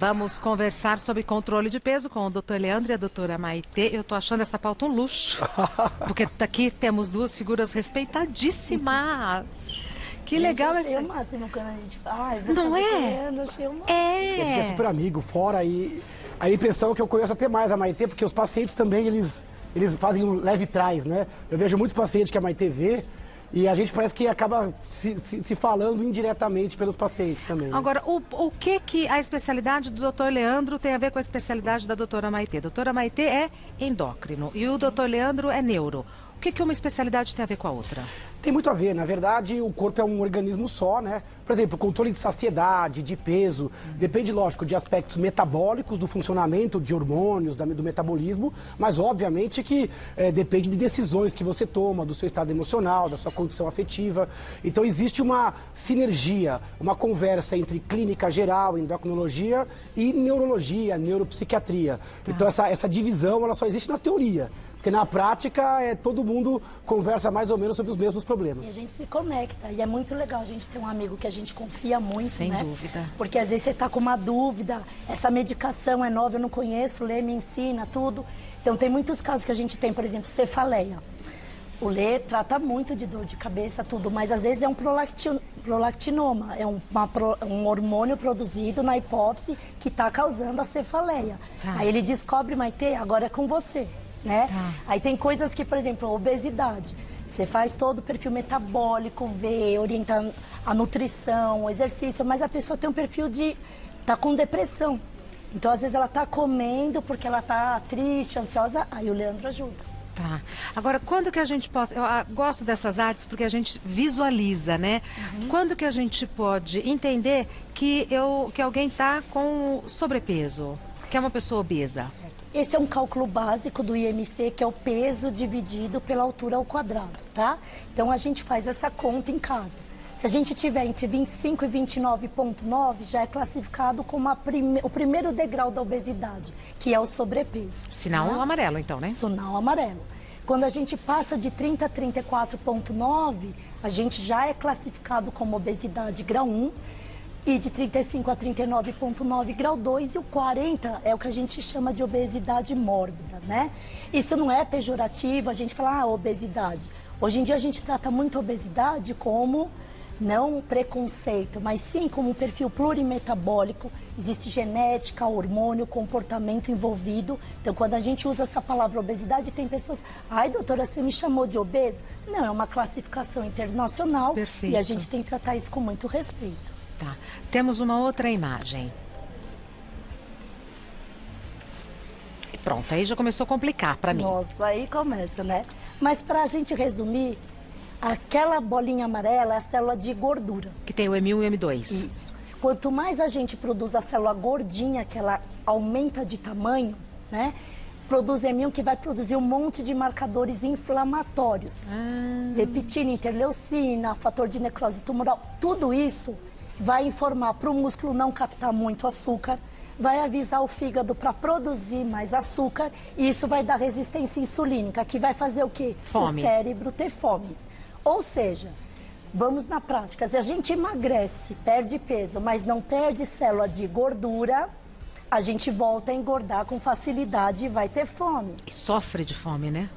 Vamos conversar sobre controle de peso com o Dr. Leandro e a doutora Maitê. Eu tô achando essa pauta um luxo, porque aqui temos duas figuras respeitadíssimas. Que legal essa... Eu achei o máximo quando a gente fala, não é? Achei o máximo. A gente é super amigo, fora e a impressão é que eu conheço até mais a Maitê, porque os pacientes também, eles fazem um leve trás, né? Eu vejo muito paciente que a Maitê vê e a gente parece que acaba se falando indiretamente pelos pacientes também. Agora, o que a especialidade do Dr. Leandro tem a ver com a especialidade da doutora Maitê? A doutora Maitê é endócrino e o Dr. Leandro é neuro. O que uma especialidade tem a ver com a outra? Tem muito a ver. Na verdade, o corpo é um organismo só, né? Por exemplo, controle de saciedade, de peso, depende, lógico, de aspectos metabólicos, do funcionamento de hormônios, do metabolismo, mas obviamente que depende de decisões que você toma, do seu estado emocional, da sua condição afetiva. Então existe uma sinergia, uma conversa entre clínica geral, endocrinologia e neurologia, neuropsiquiatria. Então essa divisão, ela só existe na teoria. Porque na prática, todo mundo conversa mais ou menos sobre os mesmos problemas. E a gente se conecta. E é muito legal a gente ter um amigo que a gente confia muito, Sem né? dúvida. Porque às vezes você está com uma dúvida, essa medicação é nova, eu não conheço, Lê me ensina, tudo. Então tem muitos casos que a gente tem, por exemplo, cefaleia. O Lê trata muito de dor de cabeça, tudo, mas às vezes é um prolactinoma, é um hormônio produzido na hipófise que está causando a cefaleia. Aí ele descobre, Maitê, agora é com você. Né? Aí tem coisas que, por exemplo, a obesidade. Você faz todo o perfil metabólico, vê, orienta a nutrição, o exercício, mas a pessoa tem um perfil de... tá com depressão. Então, às vezes, ela tá comendo porque ela tá triste, ansiosa, aí o Leandro ajuda. Tá. Agora, quando que a gente pode... Eu gosto dessas artes porque a gente visualiza, né? Quando que a gente pode entender que alguém tá com sobrepeso, que é uma pessoa obesa? Certo. Esse é um cálculo básico do IMC, que é o peso dividido pela altura ao quadrado, tá? Então, a gente faz essa conta em casa. Se a gente tiver entre 25 e 29,9, já é classificado como o primeiro degrau da obesidade, que é o sobrepeso. Sinal amarelo, então, né? Sinal amarelo. Quando a gente passa de 30 a 34,9, a gente já é classificado como obesidade grau 1, e de 35 a 39,9 grau 2, e o 40 é o que a gente chama de obesidade mórbida, né? Isso não é pejorativo, a gente fala, obesidade. Hoje em dia a gente trata muito a obesidade como, não um preconceito, mas sim como um perfil plurimetabólico. Existe genética, hormônio, comportamento envolvido. Então, quando a gente usa essa palavra obesidade, tem pessoas, ai, doutora, você me chamou de obesa? Não, é uma classificação internacional. Perfeito. E a gente tem que tratar isso com muito respeito. Tá. Temos uma outra imagem. Pronto, aí já começou a complicar para mim. Nossa, aí começa, né? Mas para a gente resumir, aquela bolinha amarela é a célula de gordura. Que tem o M1 e o M2. Isso. Quanto mais a gente produz a célula gordinha, que ela aumenta de tamanho, né? Produz M1, que vai produzir um monte de marcadores inflamatórios. Leptina, interleucina, fator de necrose tumoral, tudo isso vai informar para o músculo não captar muito açúcar, vai avisar o fígado para produzir mais açúcar, e isso vai dar resistência insulínica, que vai fazer o quê? Fome. O cérebro ter fome. Ou seja, vamos na prática, se a gente emagrece, perde peso, mas não perde célula de gordura, a gente volta a engordar com facilidade e vai ter fome. E sofre de fome, né?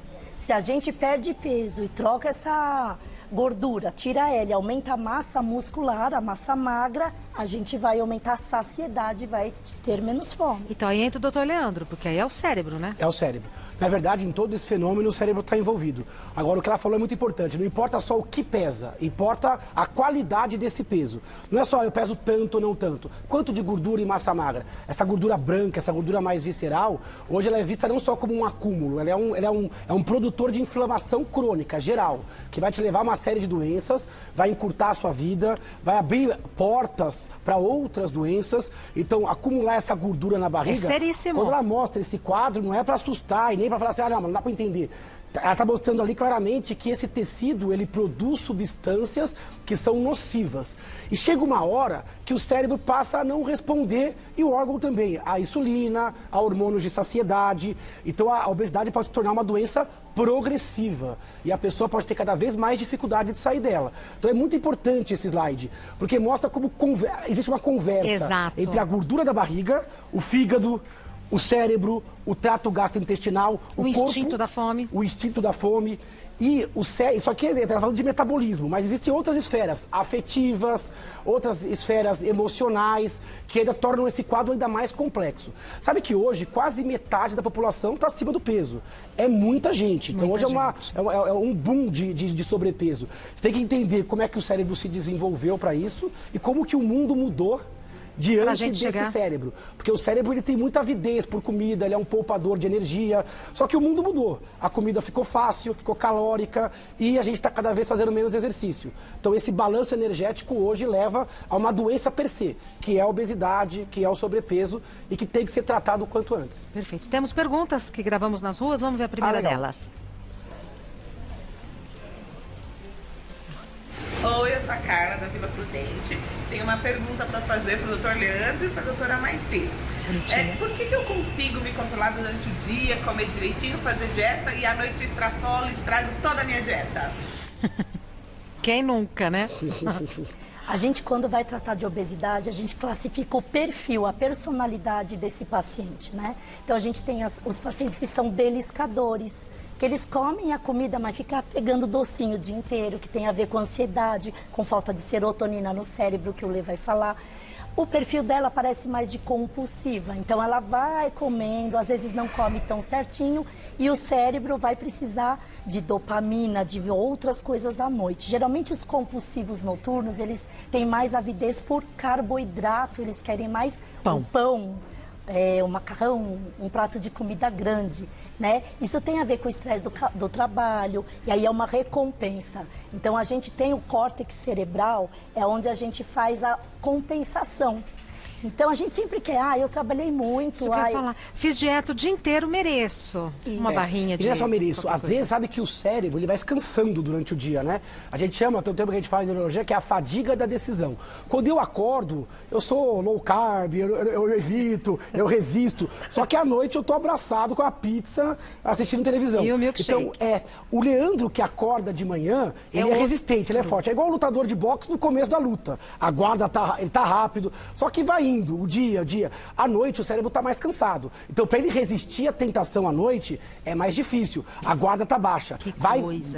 Se a gente perde peso e troca essa gordura, tira ela e aumenta a massa muscular, a massa magra, a gente vai aumentar a saciedade e vai ter menos fome. Então aí entra o doutor Leandro, porque aí é o cérebro, né? É o cérebro. Na verdade, em todo esse fenômeno, o cérebro está envolvido. Agora, o que ela falou é muito importante. Não importa só o que pesa, importa a qualidade desse peso. Não é só eu peso tanto ou não tanto. Quanto de gordura e massa magra? Essa gordura branca, essa gordura mais visceral, hoje ela é vista não só como um acúmulo, ela é um produtor de inflamação crônica, geral, que vai te levar a uma série de doenças, vai encurtar a sua vida, vai abrir portas para outras doenças. Então, acumular essa gordura na barriga... É seríssimo. Quando ela mostra esse quadro, não é para assustar e nem para falar assim, não dá para entender. ela está mostrando ali claramente que esse tecido, ele produz substâncias que são nocivas. E chega uma hora que o cérebro passa a não responder, e o órgão também, a insulina, a hormônios de saciedade. Então a obesidade pode se tornar uma doença progressiva e a pessoa pode ter cada vez mais dificuldade de sair dela. Então é muito importante esse slide, porque mostra como existe uma conversa entre a gordura da barriga, o fígado, o cérebro, o trato gastrointestinal, o corpo, instinto da fome. O instinto da fome. E o cérebro, isso aqui está falando de metabolismo, mas existem outras esferas afetivas, outras esferas emocionais, que ainda tornam esse quadro ainda mais complexo. Sabe que hoje quase metade da população está acima do peso. É muita gente. Então hoje é um boom de sobrepeso. Você tem que entender como é que o cérebro se desenvolveu para isso e como que o mundo mudou diante desse cérebro. Porque o cérebro ele tem muita avidez por comida, ele é um poupador de energia. Só que o mundo mudou. A comida ficou fácil, ficou calórica e a gente está cada vez fazendo menos exercício. Então esse balanço energético hoje leva a uma doença per se, que é a obesidade, que é o sobrepeso e que tem que ser tratado o quanto antes. Perfeito. Temos perguntas que gravamos nas ruas, vamos ver a primeira delas. Oi, eu sou a Carla, da Vila Prudente. Tenho uma pergunta para fazer para o Dr. Leandro e para a doutora Maitê. Por que eu consigo me controlar durante o dia, comer direitinho, fazer dieta e à noite extrapolo e estrago toda a minha dieta? Quem nunca, né? A gente, quando vai tratar de obesidade, a gente classifica o perfil, a personalidade desse paciente, né? Então, a gente tem os pacientes que são beliscadores, que eles comem a comida, mas ficam pegando docinho o dia inteiro, que tem a ver com ansiedade, com falta de serotonina no cérebro, que o Lê vai falar. O perfil dela parece mais de compulsiva, então ela vai comendo, às vezes não come tão certinho, e o cérebro vai precisar de dopamina, de outras coisas à noite. Geralmente os compulsivos noturnos, eles têm mais avidez por carboidrato, eles querem mais pão, um macarrão, um prato de comida grande, né? Isso tem a ver com o estresse do trabalho, e aí é uma recompensa. Então a gente tem o córtex cerebral, é onde a gente faz a compensação. Então a gente sempre quer, eu trabalhei muito. Isso que eu ia falar. Fiz dieta o dia inteiro, mereço uma barrinha de... E não é só mereço, às vezes sabe que o cérebro ele vai descansando durante o dia, né? A gente chama, tem um termo que a gente fala em neurologia, que é a fadiga da decisão. Quando eu acordo, eu sou low carb, eu evito, eu resisto. Só que à noite eu tô abraçado com a pizza, assistindo televisão. E o milkshake. Então, o Leandro que acorda de manhã, ele é resistente, ele é forte. É igual o lutador de boxe no começo da luta. A guarda ele tá rápido, só que vai indo o dia. À noite o cérebro tá mais cansado. Então, para ele resistir à tentação à noite, é mais difícil. A guarda tá baixa.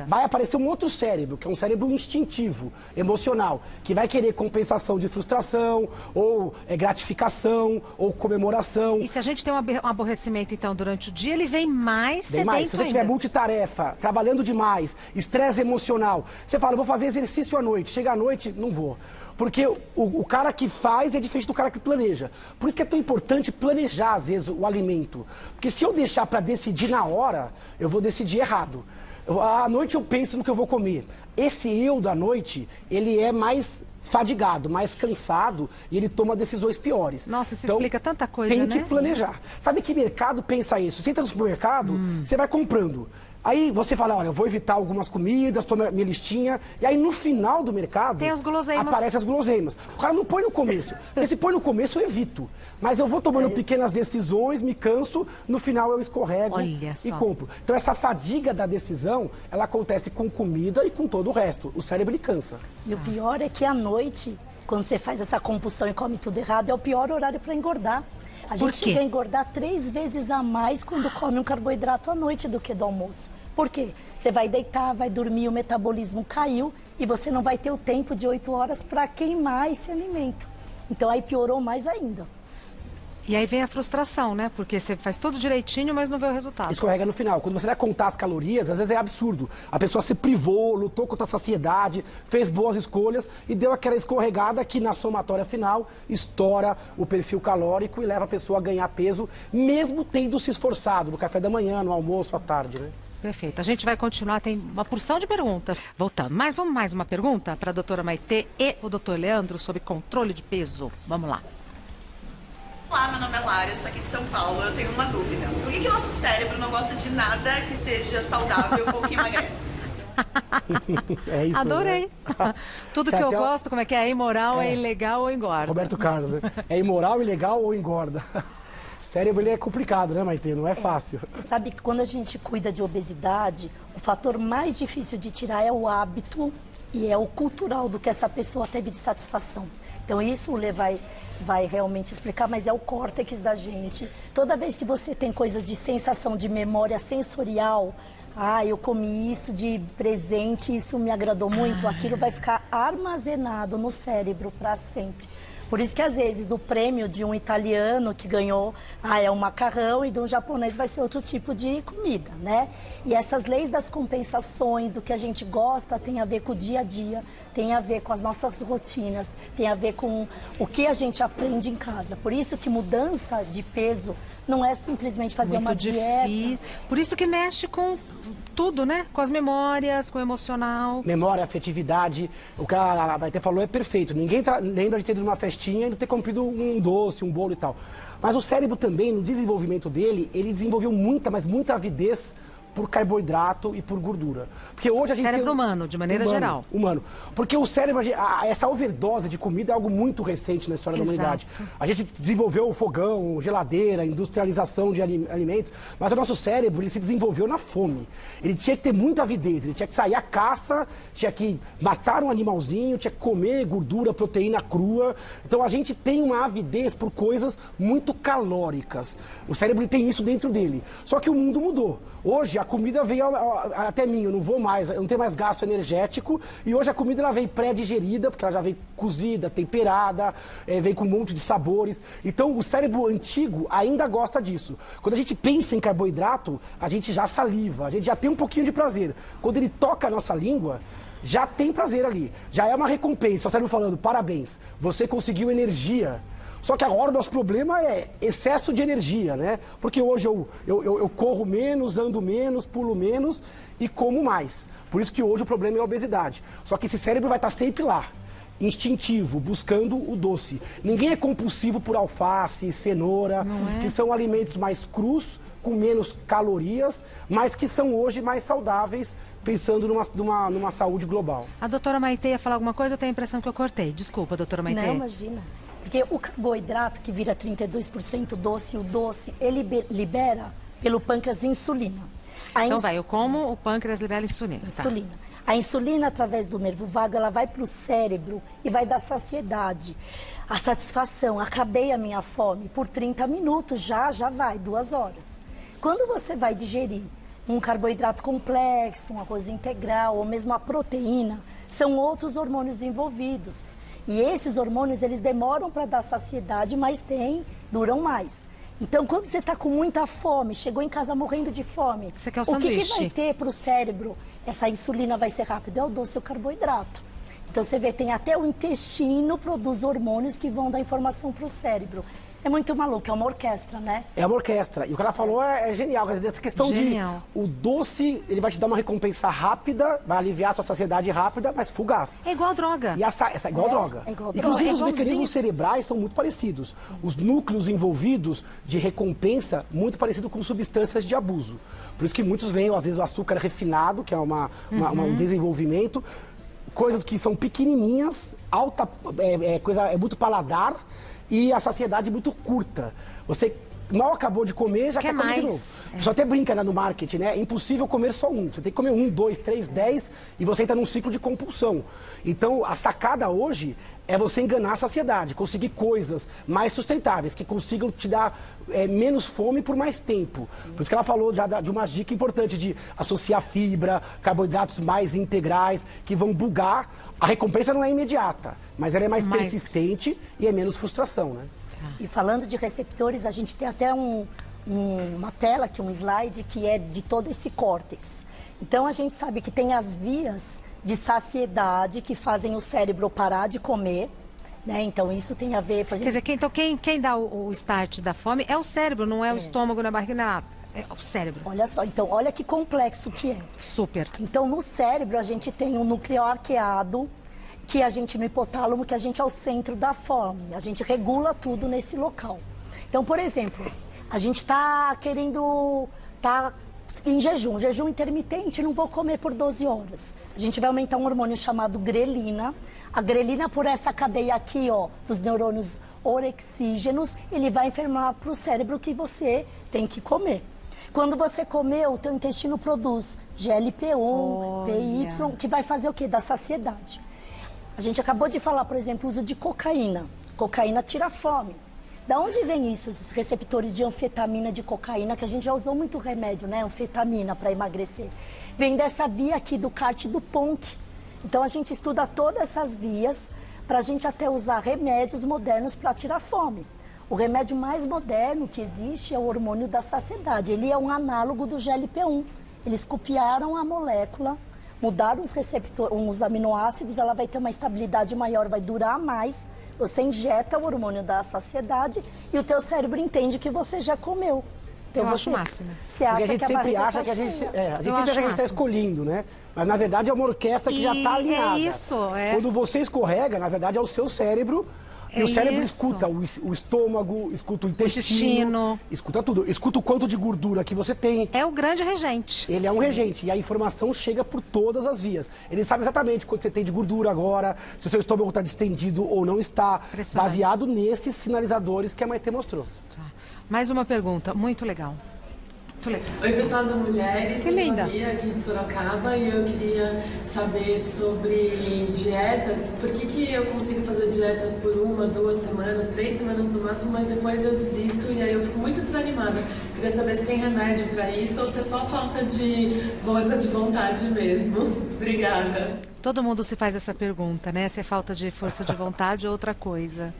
Vai aparecer um outro cérebro, que é um cérebro instintivo, emocional, que vai querer compensação de frustração, ou gratificação, ou comemoração. E se a gente tem um aborrecimento, então, durante o dia, ele vem mais sedento. Se você tiver multitarefa, trabalhando demais, estresse emocional, você fala, eu vou fazer exercício à noite. Chega à noite, não vou. Porque o cara que faz é diferente do cara que planeja. Por isso que é tão importante planejar, às vezes, o alimento. Porque se eu deixar para decidir na hora, eu vou decidir errado. À noite eu penso no que eu vou comer. Esse eu da noite, ele é mais fadigado, mais cansado e ele toma decisões piores. Nossa, isso explica tanta coisa, né? Tem que planejar. Sabe que mercado pensa isso? Você entra no supermercado, você vai comprando. Aí você fala, olha, eu vou evitar algumas comidas, toma minha listinha. E aí no final do mercado, tem as guloseimas. Aparecem as guloseimas. O cara não põe no começo. Porque se põe no começo, eu evito. Mas eu vou tomando pequenas decisões, me canso, no final eu escorrego e compro. Então essa fadiga da decisão, ela acontece com comida e com todo o resto. O cérebro, ele cansa. E o pior é que à noite, quando você faz essa compulsão e come tudo errado, é o pior horário para engordar. A gente chega a engordar 3 vezes a mais quando come um carboidrato à noite do que do almoço. Por quê? Você vai deitar, vai dormir, o metabolismo caiu e você não vai ter o tempo de 8 horas para queimar esse alimento. Então aí piorou mais ainda. E aí vem a frustração, né? Porque você faz tudo direitinho, mas não vê o resultado. Escorrega no final. Quando você vai contar as calorias, às vezes é absurdo. A pessoa se privou, lutou contra a saciedade, fez boas escolhas e deu aquela escorregada que na somatória final estoura o perfil calórico e leva a pessoa a ganhar peso, mesmo tendo se esforçado no café da manhã, no almoço, à tarde, né? Perfeito. A gente vai continuar, tem uma porção de perguntas. Voltando. Mas vamos mais uma pergunta para a doutora Maitê e o doutor Leandro sobre controle de peso. Vamos lá. Olá, meu nome é Lara, eu sou aqui de São Paulo. Eu tenho uma dúvida. Por que nosso cérebro não gosta de nada que seja saudável ou que emagrece? É isso, Adorei. né? Tudo que eu gosto, como é que é? É imoral, é ilegal ou engorda? Roberto Carlos, né? É imoral, ilegal ou engorda? O cérebro ele é complicado, né, Maitê? Não é fácil. Você sabe que quando a gente cuida de obesidade, o fator mais difícil de tirar é o hábito e é o cultural do que essa pessoa teve de satisfação. Então isso o Lê vai realmente explicar, mas é o córtex da gente. Toda vez que você tem coisas de sensação, de memória sensorial, eu comi isso de presente, isso me agradou muito, aquilo vai ficar armazenado no cérebro para sempre. Por isso que, às vezes, o prêmio de um italiano que ganhou é um macarrão e de um japonês vai ser outro tipo de comida, né? E essas leis das compensações, do que a gente gosta, tem a ver com o dia a dia, tem a ver com as nossas rotinas, tem a ver com o que a gente aprende em casa. Por isso que mudança de peso não é simplesmente fazer uma dieta. Por isso que mexe com tudo, né? Com as memórias, com o emocional. Memória, afetividade. O que a Maitê falou é perfeito. Ninguém lembra de ter ido numa festinha e não ter comido um doce, um bolo e tal. Mas o cérebro também, no desenvolvimento dele, ele desenvolveu muita, mas muita avidez por carboidrato e por gordura. Porque hoje a gente cérebro humano, de maneira geral. Humano. Porque o cérebro, essa overdose de comida é algo muito recente na história da humanidade. A gente desenvolveu o fogão, geladeira, industrialização de alimentos, mas o nosso cérebro, ele se desenvolveu na fome. Ele tinha que ter muita avidez, ele tinha que sair à caça, tinha que matar um animalzinho, tinha que comer gordura, proteína crua. Então a gente tem uma avidez por coisas muito calóricas. O cérebro ele tem isso dentro dele. Só que o mundo mudou. Hoje a comida veio até mim, eu não tenho mais gasto energético, e hoje a comida ela vem pré-digerida, porque ela já vem cozida, temperada, vem com um monte de sabores. Então o cérebro antigo ainda gosta disso. Quando a gente pensa em carboidrato, a gente já saliva, a gente já tem um pouquinho de prazer. Quando ele toca a nossa língua, já tem prazer ali, já é uma recompensa. O cérebro falando, parabéns, você conseguiu energia. Só que agora o nosso problema é excesso de energia, né? Porque hoje eu corro menos, ando menos, pulo menos e como mais. Por isso que hoje o problema é a obesidade. Só que esse cérebro vai estar sempre lá, instintivo, buscando o doce. Ninguém é compulsivo por alface, cenoura, que são alimentos mais crus, com menos calorias, mas que são hoje mais saudáveis, pensando numa saúde global. A doutora Maitê ia falar alguma coisa? Eu tenho a impressão que eu cortei. Desculpa, doutora Maitê. Não, imagina. Porque o carboidrato, que vira 32% doce, o doce, ele libera pelo pâncreas insulina. Então eu como, o pâncreas libera insulina. Insulina. A insulina, através do nervo vago, ela vai para o cérebro e vai dar saciedade. A satisfação, acabei a minha fome, por 30 minutos já vai, 2 horas. Quando você vai digerir um carboidrato complexo, uma coisa integral, ou mesmo a proteína, são outros hormônios envolvidos. E esses hormônios, eles demoram para dar saciedade, mas duram mais. Então, quando você está com muita fome, chegou em casa morrendo de fome, você quer o que vai ter para o cérebro? Essa insulina vai ser rápido, é o doce e o carboidrato. Então, você vê, tem até o intestino produz hormônios que vão dar informação para o cérebro. É muito maluco, é uma orquestra, né? É uma orquestra. E o que ela falou é genial. Quer dizer, essa questão de o doce, ele vai te dar uma recompensa rápida, vai aliviar a sua saciedade rápida, mas fugaz. É igual droga. E essa é igual droga. É igual Inclusive, droga. os mecanismos cerebrais são muito parecidos. Os núcleos envolvidos de recompensa, muito parecido com substâncias de abuso. Por isso que muitos veem, às vezes, o açúcar refinado, que é um desenvolvimento, coisas que são pequenininhas, é muito paladar, e a saciedade muito curta. Você mal acabou de comer, já quer comer de novo. Só até brinca, né, no marketing, né? É impossível comer só um. Você tem que comer 1, 2, 3, 10 e você entra num ciclo de compulsão. Então, a sacada hoje é você enganar a saciedade, conseguir coisas mais sustentáveis, que consigam te dar menos fome por mais tempo. Por isso que ela falou já de uma dica importante de associar fibra, carboidratos mais integrais, que vão bugar. A recompensa não é imediata, mas ela é mais persistente e é menos frustração, né? E falando de receptores, a gente tem até uma tela aqui, um slide, que é de todo esse córtex. Então, a gente sabe que tem as vias de saciedade que fazem o cérebro parar de comer, né? Então, isso tem a ver, por exemplo... Quer dizer, quem dá o start da fome é o cérebro, não é o estômago na barriga, nada. É o cérebro. Olha só, então, olha que complexo que é. Super. Então, no cérebro, a gente tem um núcleo arqueado, que a gente, no hipotálamo, que a gente é o centro da fome. A gente regula tudo nesse local. Então, por exemplo, a gente está querendo... Tá em jejum intermitente, não vou comer por 12 horas. A gente vai aumentar um hormônio chamado grelina. A grelina, por essa cadeia aqui, ó, dos neurônios orexígenos, ele vai informar para o cérebro que você tem que comer. Quando você comer, o teu intestino produz GLP-1, PY, que vai fazer o quê? Da saciedade. A gente acabou de falar, por exemplo, o uso de cocaína. Cocaína tira fome. Da onde vem isso, esses receptores de anfetamina, de cocaína, que a gente já usou muito remédio, né? Anfetamina para emagrecer. Vem dessa via aqui do CART do PONC. Então a gente estuda todas essas vias para a gente até usar remédios modernos para tirar fome. O remédio mais moderno que existe é o hormônio da saciedade. Ele é um análogo do GLP-1. Eles copiaram a molécula, mudaram os receptores, os aminoácidos, ela vai ter uma estabilidade maior, vai durar mais. Você injeta o hormônio da saciedade e o teu cérebro entende que você já comeu. Então, eu acho máximo. Você acha a gente que a sempre barriga acha tá que a gente, cheia. a gente sempre acha que a gente está escolhendo, né? Mas na verdade é uma orquestra que já está alinhada. É isso, é. Quando você escorrega, na verdade é o seu cérebro. E o cérebro isso. escuta o estômago, escuta o intestino, escuta tudo. Escuta o quanto de gordura que você tem. É o grande regente. Ele é um regente e a informação chega por todas as vias. Ele sabe exatamente quanto você tem de gordura agora, se o seu estômago está distendido ou não está, baseado nesses sinalizadores que a Maitê mostrou. Tá. Mais uma pergunta, muito legal. Muito legal. Oi, pessoal da Mulheres, Que linda. Eu sou a Bia, aqui de Sorocaba, e eu queria saber sobre dietas. Por que eu consigo fazer dieta por 1, 2 semanas, 3 semanas no máximo, mas depois eu desisto e aí eu fico muito desanimada. Queria saber se tem remédio para isso ou se é só falta de força de vontade mesmo. Obrigada. Todo mundo se faz essa pergunta, né? Se é falta de força de vontade ou outra coisa.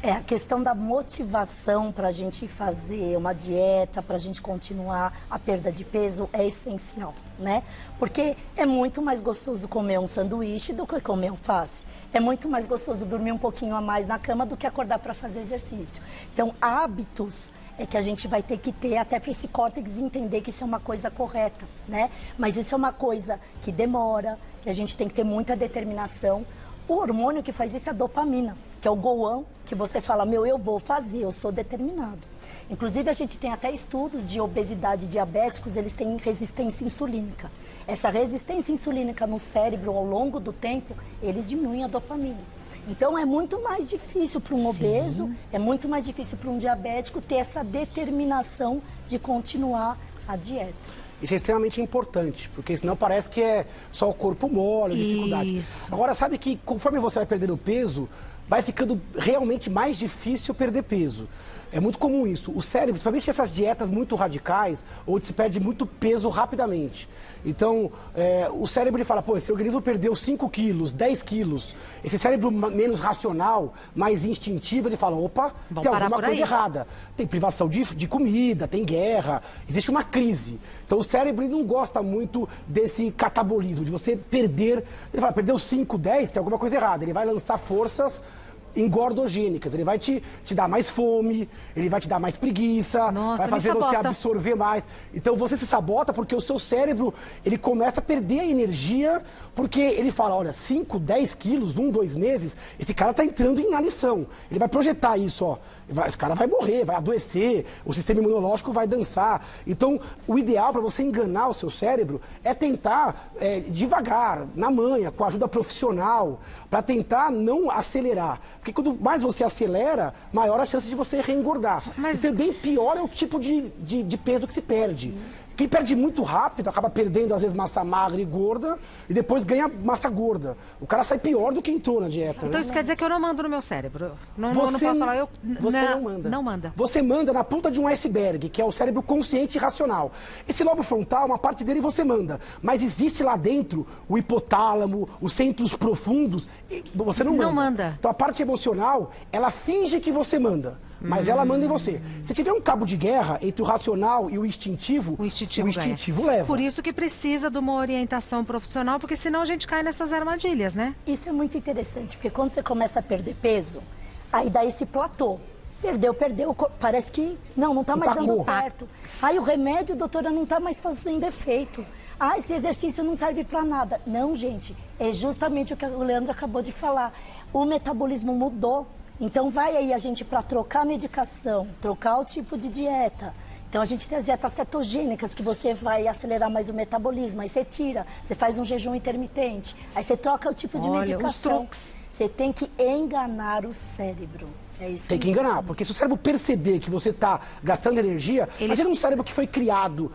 É, a questão da motivação para a gente fazer uma dieta, para a gente continuar a perda de peso é essencial, né? Porque é muito mais gostoso comer um sanduíche do que comer alface. É muito mais gostoso dormir um pouquinho a mais na cama do que acordar para fazer exercício. Então, hábitos é que a gente vai ter que ter até para esse córtex entender que isso é uma coisa correta, né? Mas isso é uma coisa que demora, que a gente tem que ter muita determinação. O hormônio que faz isso é a dopamina, que é o GOAN, que você fala, meu, eu vou fazer, eu sou determinado. Inclusive, a gente tem até estudos de obesidade diabéticos, eles têm resistência insulínica. Essa resistência insulínica no cérebro, ao longo do tempo, eles diminuem a dopamina. Então, é muito mais difícil para um obeso, é muito mais difícil para um diabético ter essa determinação de continuar a dieta. Isso é extremamente importante, porque senão parece que é só o corpo mole, dificuldade. Isso. Agora, sabe que conforme você vai perdendo peso, vai ficando realmente mais difícil perder peso. É muito comum isso. O cérebro, principalmente essas dietas muito radicais, onde se perde muito peso rapidamente. Então, o cérebro ele fala, pô, esse organismo perdeu 5 quilos, 10 quilos. Esse cérebro menos racional, mais instintivo, ele fala, opa, tem alguma coisa errada. Tem privação de comida, tem guerra, existe uma crise. Então, o cérebro ele não gosta muito desse catabolismo, de você perder. Ele fala, perdeu 5, 10, tem alguma coisa errada. Ele vai lançar forças engordogênicas, ele vai te dar mais fome, ele vai te dar mais preguiça, vai fazer você absorver mais. Então você se sabota porque o seu cérebro, ele começa a perder a energia, porque ele fala, olha, 5, 10 quilos, 1, 2 meses, esse cara tá entrando em inanição. Ele vai projetar isso, ó. Esse cara vai morrer, vai adoecer, o sistema imunológico vai dançar. Então, o ideal para você enganar o seu cérebro é tentar devagar, na manha, com a ajuda profissional, para tentar não acelerar. Porque quanto mais você acelera, maior a chance de você reengordar. E também pior é o tipo de peso que se perde. Quem perde muito rápido acaba perdendo, às vezes, massa magra e gorda e depois ganha massa gorda. O cara sai pior do que entrou na dieta. Então isso quer dizer que eu não mando no meu cérebro. Não Você posso falar, você não manda. Não manda. Você manda na ponta de um iceberg, que é o cérebro consciente e racional. Esse lobo frontal, uma parte dele você manda. Mas existe lá dentro o hipotálamo, os centros profundos, e você não manda. Não manda. Então a parte emocional, ela finge que você manda. Mas ela manda em você. Se tiver um cabo de guerra entre o racional e o instintivo leva. Por isso que precisa de uma orientação profissional, porque senão a gente cai nessas armadilhas, né? Isso é muito interessante, porque quando você começa a perder peso, aí dá esse platô. Perdeu, parece que não tá mais dando certo. Aí o remédio, doutora, não tá mais fazendo efeito. Ah, esse exercício não serve para nada. Não, gente, é justamente o que o Leandro acabou de falar. O metabolismo mudou. Então vai aí a gente para trocar a medicação, trocar o tipo de dieta. Então a gente tem as dietas cetogênicas que você vai acelerar mais o metabolismo, aí você tira, você faz um jejum intermitente, aí você troca o tipo de medicação. Os truques. Você tem que enganar o cérebro. É isso Tem que enganar, porque se o cérebro perceber que você está gastando energia, imagina um cérebro que foi criado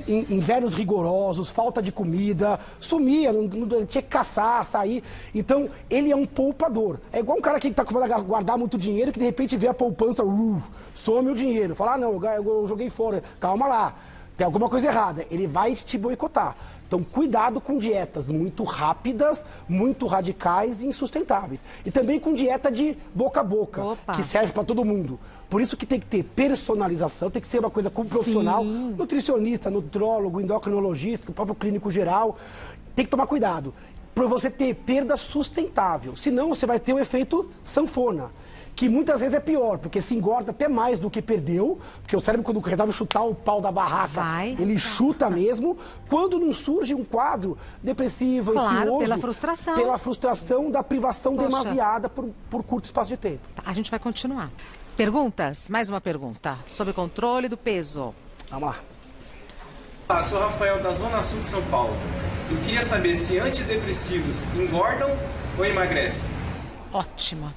em invernos rigorosos, falta de comida, sumia, não tinha que caçar, sair. Então, ele é um poupador. É igual um cara que está acostumado a guardar muito dinheiro, que de repente vê a poupança, some o dinheiro. Fala, não, eu joguei fora. Calma lá, tem alguma coisa errada. Ele vai te boicotar. Então, cuidado com dietas muito rápidas, muito radicais e insustentáveis. E também com dieta de boca a boca, que serve para todo mundo. Por isso que tem que ter personalização, tem que ser uma coisa com um profissional, nutricionista, nutrólogo, endocrinologista, o próprio clínico geral. Tem que tomar cuidado para você ter perda sustentável. Senão, você vai ter o efeito sanfona, que muitas vezes é pior, porque se engorda até mais do que perdeu, porque o cérebro, quando resolve chutar o pau da barraca, ele chuta mesmo, quando não surge um quadro depressivo, ansioso, pela frustração. Pela frustração da privação demasiada por curto espaço de tempo. A gente vai continuar. Perguntas? Mais uma pergunta sobre controle do peso. Vamos lá. Olá, sou Rafael da Zona Sul de São Paulo. Eu queria saber se antidepressivos engordam ou emagrecem. Ótimo.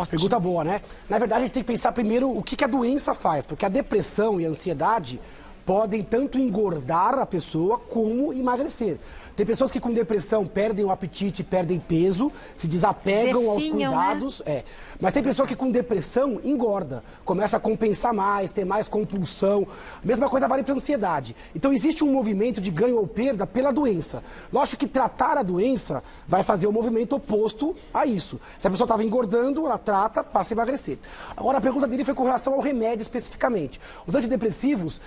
Pergunta boa, né? Na verdade, a gente tem que pensar primeiro o que a doença faz, porque a depressão e a ansiedade podem tanto engordar a pessoa como emagrecer. Tem pessoas que com depressão perdem o apetite, perdem peso, se desapegam aos cuidados. Né? Mas tem pessoa que com depressão engorda, começa a compensar mais, ter mais compulsão. Mesma coisa vale para a ansiedade. Então existe um movimento de ganho ou perda pela doença. Lógico que tratar a doença vai fazer o movimento oposto a isso. Se a pessoa estava engordando, ela trata, passa a emagrecer. Agora a pergunta dele foi com relação ao remédio especificamente. Os antidepressivos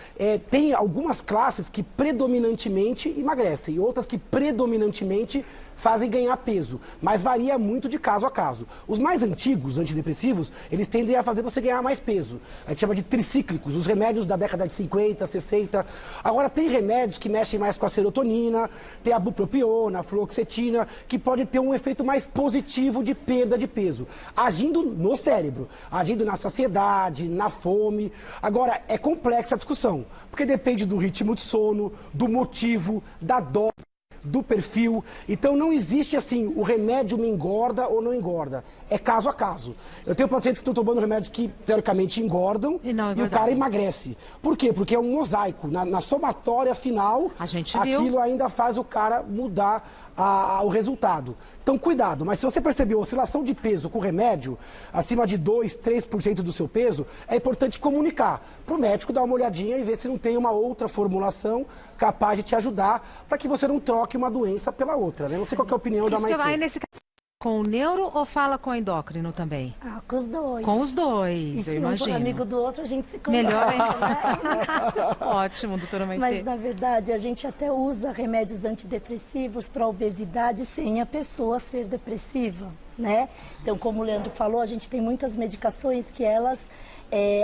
têm algumas classes que predominantemente emagrecem e outras que predominantemente fazem ganhar peso, mas varia muito de caso a caso. Os mais antigos antidepressivos, eles tendem a fazer você ganhar mais peso. A gente chama de tricíclicos, os remédios da década de 50, 60. Agora tem remédios que mexem mais com a serotonina, tem a bupropiona, a fluoxetina, que pode ter um efeito mais positivo de perda de peso, agindo no cérebro, agindo na saciedade, na fome. Agora, é complexa a discussão, porque depende do ritmo de sono, do motivo, da dose, do perfil. Então não existe assim, o remédio me engorda ou não engorda. É caso a caso. Eu tenho pacientes que estão tomando remédios que teoricamente engordam e o cara emagrece. Por quê? Porque é um mosaico. Na somatória final, aquilo ainda faz o cara mudar o resultado. Então cuidado, mas se você percebeu oscilação de peso com remédio, acima de 2, 3% do seu peso, é importante comunicar para o médico, dar uma olhadinha e ver se não tem uma outra formulação capaz de te ajudar para que você não troque uma doença pela outra, né? Não sei qual que é a opinião da Maitê. Nesse caso, com o neuro ou fala com o endócrino também? Com os dois. Com os dois, eu imagino. Se um for amigo do outro, a gente se conhece. Melhor ainda, né? Ótimo, doutora Maitê. Mas, na verdade, a gente até usa remédios antidepressivos para obesidade sem a pessoa ser depressiva, né? Então, como o Leandro falou, a gente tem muitas medicações que elas...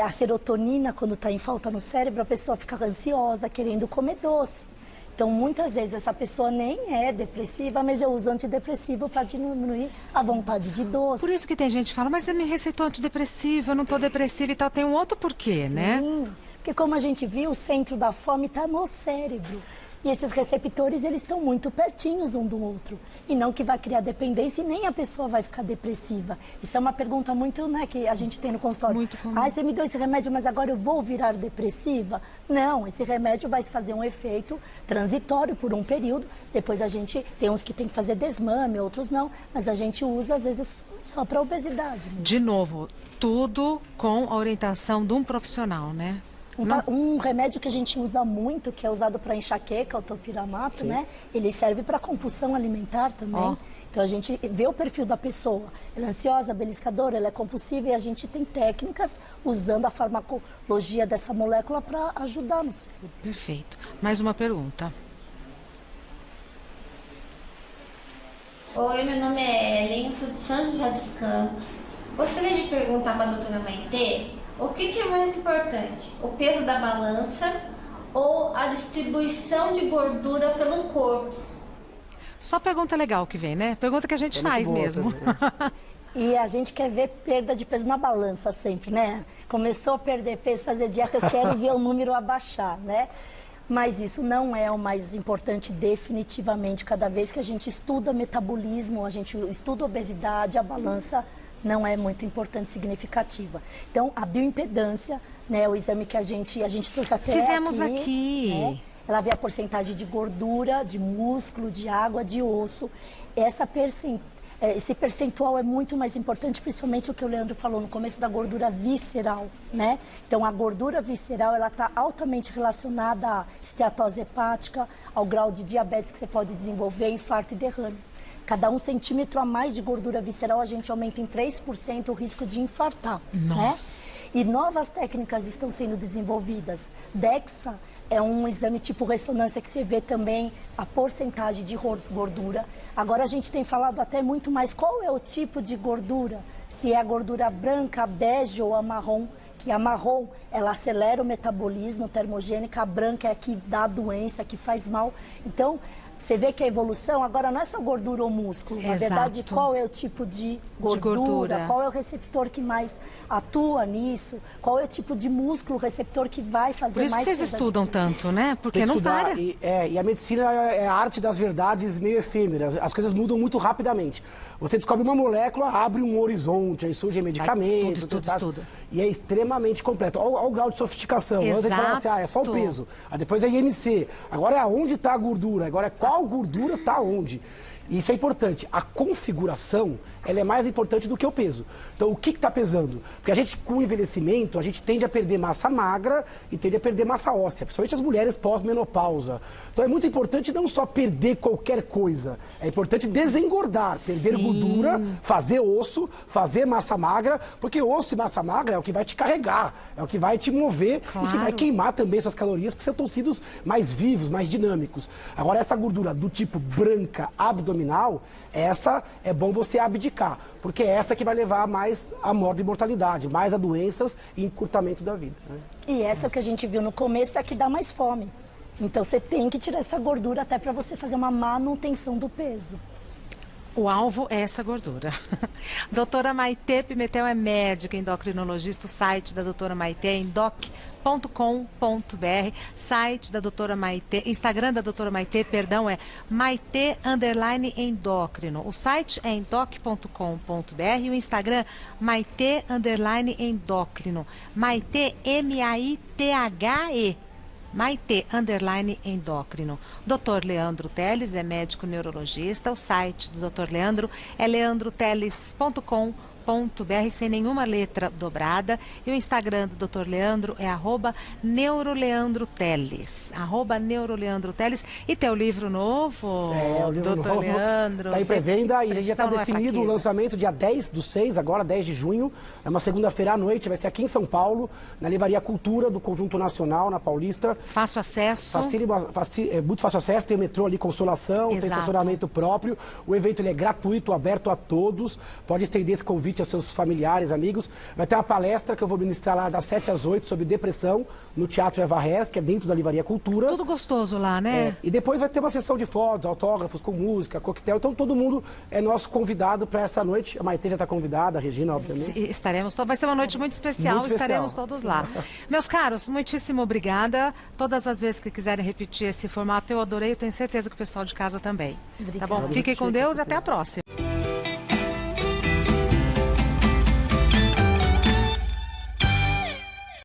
a serotonina, quando está em falta no cérebro, a pessoa fica ansiosa, querendo comer doce. Então, muitas vezes, essa pessoa nem é depressiva, mas eu uso antidepressivo para diminuir a vontade de doce. Por isso que tem gente que fala, mas você me receitou antidepressivo, eu não estou depressiva e tal. Tem um outro porquê, né? Sim, porque como a gente viu, o centro da fome está no cérebro. E esses receptores, eles estão muito pertinhos um do outro. E não que vai criar dependência e nem a pessoa vai ficar depressiva. Isso é uma pergunta muito, né, que a gente tem no consultório. Muito comum. Você me deu esse remédio, mas agora eu vou virar depressiva? Não, esse remédio vai fazer um efeito transitório por um período. Depois a gente, tem uns que tem que fazer desmame, outros não. Mas a gente usa, às vezes, só para obesidade. De novo, tudo com a orientação de um profissional, né? Um remédio que a gente usa muito, que é usado para enxaqueca, o topiramato, né? Ele serve para compulsão alimentar também. Então a gente vê o perfil da pessoa. Ela é ansiosa, beliscadora, ela é compulsiva e a gente tem técnicas usando a farmacologia dessa molécula para ajudar no cérebro. Perfeito. Mais uma pergunta. Oi, meu nome é Ellen, sou de São José dos Campos. Gostaria de perguntar para a doutora Maitê o que é mais importante, o peso da balança ou a distribuição de gordura pelo corpo? Só pergunta legal que vem, né? Pergunta que a gente faz mesmo. E a gente quer ver perda de peso na balança sempre, né? Começou a perder peso, fazer dieta, eu quero ver o número abaixar, né? Mas isso não é o mais importante definitivamente. Cada vez que a gente estuda metabolismo, a gente estuda obesidade, a balança não é muito importante, significativa. Então, a bioimpedância, né, o exame que a gente trouxe até Fizemos aqui. Né? Ela vê a porcentagem de gordura, de músculo, de água, de osso. Esse percentual é muito mais importante, principalmente o que o Leandro falou no começo da gordura visceral, né? Então, a gordura visceral, ela está altamente relacionada à esteatose hepática, ao grau de diabetes que você pode desenvolver, infarto e derrame. Cada 1 centímetro a mais de gordura visceral, a gente aumenta em 3% o risco de infartar, né? E novas técnicas estão sendo desenvolvidas. DEXA é um exame tipo ressonância que você vê também a porcentagem de gordura. Agora a gente tem falado até muito mais qual é o tipo de gordura, se é a gordura branca, bege ou a marrom, que a marrom, ela acelera o metabolismo termogênico, a branca é a que dá a doença, que faz mal. Então, você vê que a evolução agora não é só gordura ou músculo, na verdade, qual é o tipo de gordura, qual é o receptor que mais atua nisso, qual é o tipo de músculo receptor que vai fazer mais... Por isso que vocês estudam tanto, né? Porque não estudar, para. E a medicina é a arte das verdades meio efêmeras, as coisas mudam muito rapidamente. Você descobre uma molécula, abre um horizonte, aí surgem medicamentos, estudo. E é extremamente completo. Olha o grau de sofisticação. Exato. Antes a gente falava assim, é só o peso. Aí depois é IMC. Agora é aonde está a gordura. Agora é qual gordura está onde. E isso é importante. A configuração, ela é mais importante do que o peso. Então, o que está pesando? Porque a gente, com o envelhecimento, a gente tende a perder massa magra e tende a perder massa óssea, principalmente as mulheres pós-menopausa. Então, é muito importante não só perder qualquer coisa, é importante desengordar, perder gordura, fazer osso, fazer massa magra, porque osso e massa magra é o que vai te carregar, é o que vai te mover e que vai queimar também suas calorias, porque são tecidos mais vivos, mais dinâmicos. Agora, essa gordura do tipo branca, abdominal, essa é bom você abdicar, porque é essa que vai levar mais a morte e mortalidade, mais a doenças e encurtamento da vida. Né? E essa que a gente viu no começo é a que dá mais fome. Então você tem que tirar essa gordura até para você fazer uma manutenção do peso. O alvo é essa gordura. Doutora Maitê Pimentel é médica, endocrinologista. O site da doutora Maitê é endoc.com.br. Site da doutora Maitê, Instagram da doutora Maitê, perdão, é Maitê_endócrino. O site é endoc.com.br e o Instagram Maitê_endócrino. Maitê, M-A-I-T-H-E. Maitê_endócrino. Dr. Leandro Teles é médico neurologista. O site do Dr. Leandro é leandroteles.com.br, sem nenhuma letra dobrada. E o Instagram do Dr. Leandro é @neuroleandroteles. @neuroleandroteles. E tem o livro novo, o livro Dr. novo. Leandro. Está em pré-venda e já está Não é definido o lançamento dia 10/6, agora 10 de junho. É uma segunda-feira à noite, vai ser aqui em São Paulo, na Livraria Cultura do Conjunto Nacional, na Paulista. Fácil acesso. É muito fácil acesso, tem o metrô ali, Consolação, tem estacionamento próprio. O evento ele é gratuito, aberto a todos. Pode estender esse convite aos seus familiares, amigos. Vai ter uma palestra que eu vou ministrar lá das 7 às 8 sobre depressão no Teatro Eva Hers, que é dentro da Livraria Cultura. Tudo gostoso lá, né? E depois vai ter uma sessão de fotos, autógrafos, com música, coquetel. Então todo mundo é nosso convidado para essa noite. A Maitê já está convidada, a Regina, obviamente. Estaremos, vai ser uma noite muito especial, estaremos todos lá. Meus caros, muitíssimo obrigada. Todas as vezes que quiserem repetir esse formato, eu adorei, eu tenho certeza que o pessoal de casa também. Obrigada. Tá bom? Fiquem com Deus e até a próxima.